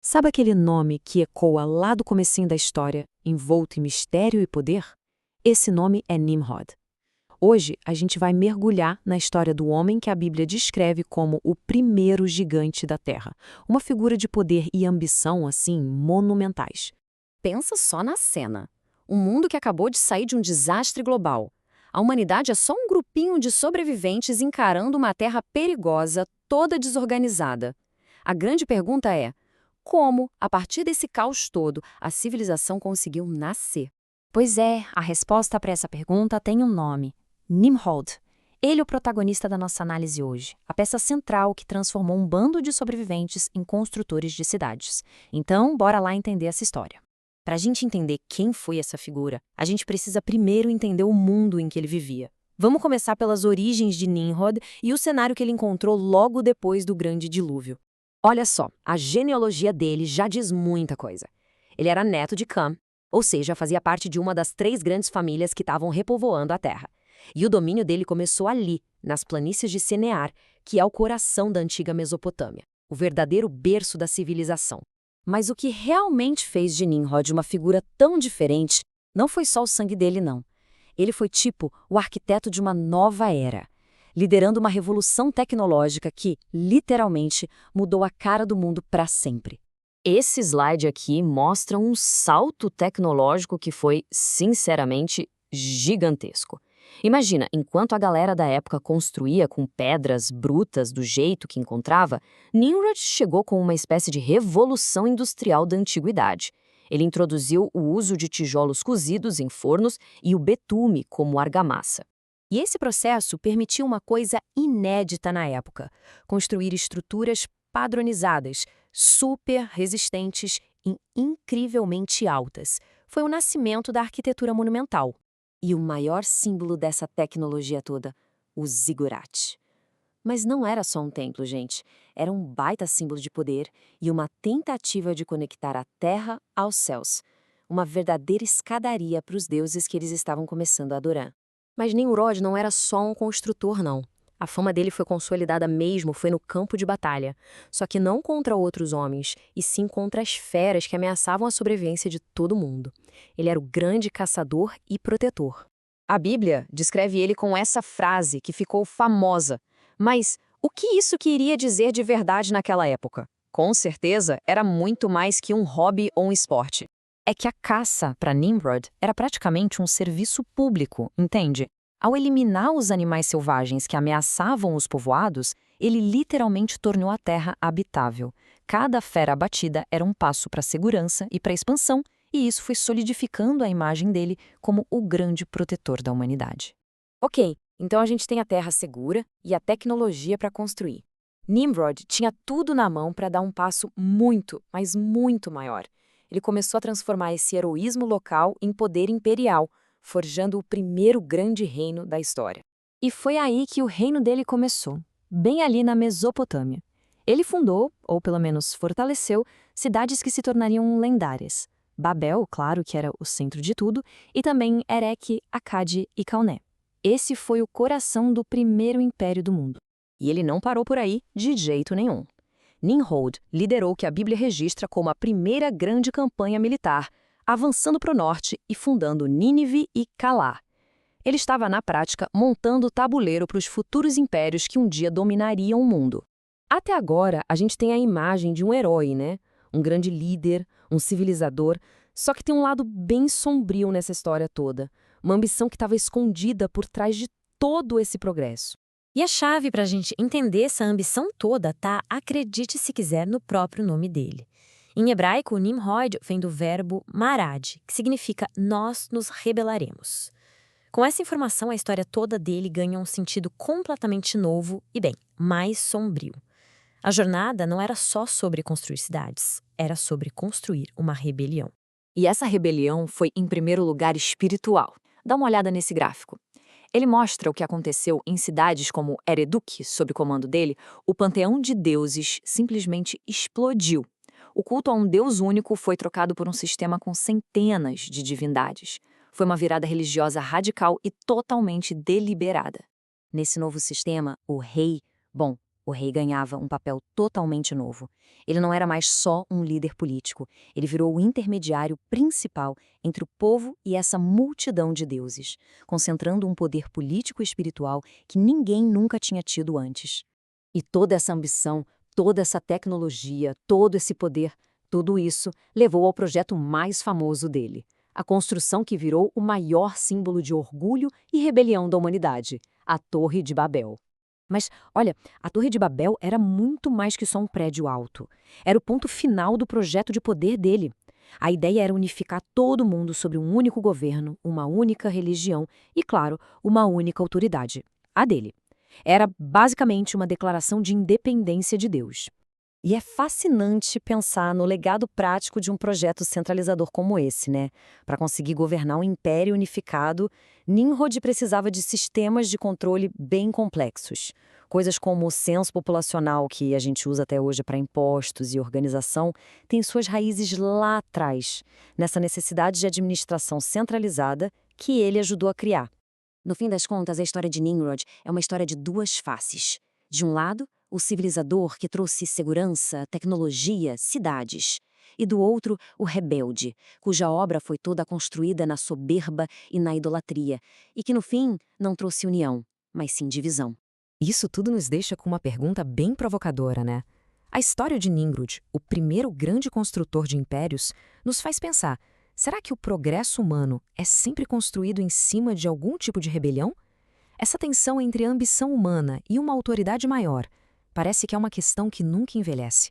Sabe aquele nome que ecoa lá do comecinho da história, envolto em mistério e poder? Esse nome é Nimrod. Hoje, a gente vai mergulhar na história do homem que a Bíblia descreve como o primeiro gigante da Terra, uma figura de poder e ambição, assim, monumentais. Pensa só na cena. Um mundo que acabou de sair de um desastre global. A humanidade é só um grupinho de sobreviventes encarando uma terra perigosa, toda desorganizada. A grande pergunta é: como, a partir desse caos todo, a civilização conseguiu nascer? Pois é, a resposta para essa pergunta tem um nome: Nimrod. Ele é o protagonista da nossa análise hoje, a peça central que transformou um bando de sobreviventes em construtores de cidades. Então, bora lá entender essa história. Para a gente entender quem foi essa figura, a gente precisa primeiro entender o mundo em que ele vivia. Vamos começar pelas origens de Nimrod e o cenário que ele encontrou logo depois do grande dilúvio. Olha só, a genealogia dele já diz muita coisa. Ele era neto de Cam, ou seja, fazia parte de uma das 3 grandes famílias que estavam repovoando a terra. E o domínio dele começou ali, nas planícies de Senear, que é o coração da antiga Mesopotâmia, o verdadeiro berço da civilização. Mas o que realmente fez de Nimrod uma figura tão diferente não foi só o sangue dele, não. Ele foi tipo o arquiteto de uma nova era, liderando uma revolução tecnológica que, literalmente, mudou a cara do mundo para sempre. Esse slide aqui mostra um salto tecnológico que foi, sinceramente, gigantesco. Imagina, enquanto a galera da época construía com pedras brutas do jeito que encontrava, Nimrod chegou com uma espécie de revolução industrial da antiguidade. Ele introduziu o uso de tijolos cozidos em fornos e o betume como argamassa. E esse processo permitiu uma coisa inédita na época: construir estruturas padronizadas, super resistentes e incrivelmente altas. Foi o nascimento da arquitetura monumental. E o maior símbolo dessa tecnologia toda, o zigurate. Mas não era só um templo, gente. Era um baita símbolo de poder e uma tentativa de conectar a terra aos céus. Uma verdadeira escadaria para os deuses que eles estavam começando a adorar. Mas Nimrod não era só um construtor, não. A fama dele foi consolidada mesmo, foi no campo de batalha. Só que não contra outros homens, e sim contra as feras que ameaçavam a sobrevivência de todo mundo. Ele era o grande caçador e protetor. A Bíblia descreve ele com essa frase que ficou famosa. Mas o que isso queria dizer de verdade naquela época? Com certeza, era muito mais que um hobby ou um esporte. É que a caça, para Nimrod, era praticamente um serviço público, entende? Ao eliminar os animais selvagens que ameaçavam os povoados, ele literalmente tornou a terra habitável. Cada fera abatida era um passo para a segurança e para a expansão, e isso foi solidificando a imagem dele como o grande protetor da humanidade. Ok, então a gente tem a terra segura e a tecnologia para construir. Nimrod tinha tudo na mão para dar um passo muito, mas muito maior. Ele começou a transformar esse heroísmo local em poder imperial, forjando o primeiro grande reino da história. E foi aí que o reino dele começou, bem ali na Mesopotâmia. Ele fundou, ou pelo menos fortaleceu, cidades que se tornariam lendárias. Babel, claro que era o centro de tudo, e também Erech, Akkad e Calné. Esse foi o coração do primeiro império do mundo. E ele não parou por aí de jeito nenhum. Nimrod liderou o que a Bíblia registra como a primeira grande campanha militar, avançando para o norte e fundando Nínive e Calá. Ele estava, na prática, montando o tabuleiro para os futuros impérios que um dia dominariam o mundo. Até agora, a gente tem a imagem de um herói, né? Um grande líder, um civilizador, só que tem um lado bem sombrio nessa história toda. Uma ambição que estava escondida por trás de todo esse progresso. E a chave para a gente entender essa ambição toda tá, acredite se quiser, no próprio nome dele. Em hebraico, Nimrod vem do verbo marad, que significa nós nos rebelaremos. Com essa informação, a história toda dele ganha um sentido completamente novo e, bem, mais sombrio. A jornada não era só sobre construir cidades, era sobre construir uma rebelião. E essa rebelião foi, em primeiro lugar, espiritual. Dá uma olhada nesse gráfico. Ele mostra o que aconteceu em cidades como Ereduk, sob o comando dele. O panteão de deuses simplesmente explodiu. O culto a um deus único foi trocado por um sistema com centenas de divindades. Foi uma virada religiosa radical e totalmente deliberada. Nesse novo sistema, o rei, O rei ganhava um papel totalmente novo. Ele não era mais só um líder político, ele virou o intermediário principal entre o povo e essa multidão de deuses, concentrando um poder político e espiritual que ninguém nunca tinha tido antes. E toda essa ambição, toda essa tecnologia, todo esse poder, tudo isso levou ao projeto mais famoso dele, a construção que virou o maior símbolo de orgulho e rebelião da humanidade, a Torre de Babel. Mas, olha, a Torre de Babel era muito mais que só um prédio alto. Era o ponto final do projeto de poder dele. A ideia era unificar todo mundo sobre um único governo, uma única religião e, claro, uma única autoridade, a dele. Era basicamente uma declaração de independência de Deus. E é fascinante pensar no legado prático de um projeto centralizador como esse, né? Para conseguir governar um império unificado, Nimrod precisava de sistemas de controle bem complexos. Coisas como o censo populacional, que a gente usa até hoje para impostos e organização, têm suas raízes lá atrás, nessa necessidade de administração centralizada que ele ajudou a criar. No fim das contas, a história de Nimrod é uma história de duas faces. De um lado, o civilizador que trouxe segurança, tecnologia, cidades. E do outro, o rebelde, cuja obra foi toda construída na soberba e na idolatria, e que no fim não trouxe união, mas sim divisão. Isso tudo nos deixa com uma pergunta bem provocadora, né? A história de Nimrod, o primeiro grande construtor de impérios, nos faz pensar: será que o progresso humano é sempre construído em cima de algum tipo de rebelião? Essa tensão entre a ambição humana e uma autoridade maior parece que é uma questão que nunca envelhece.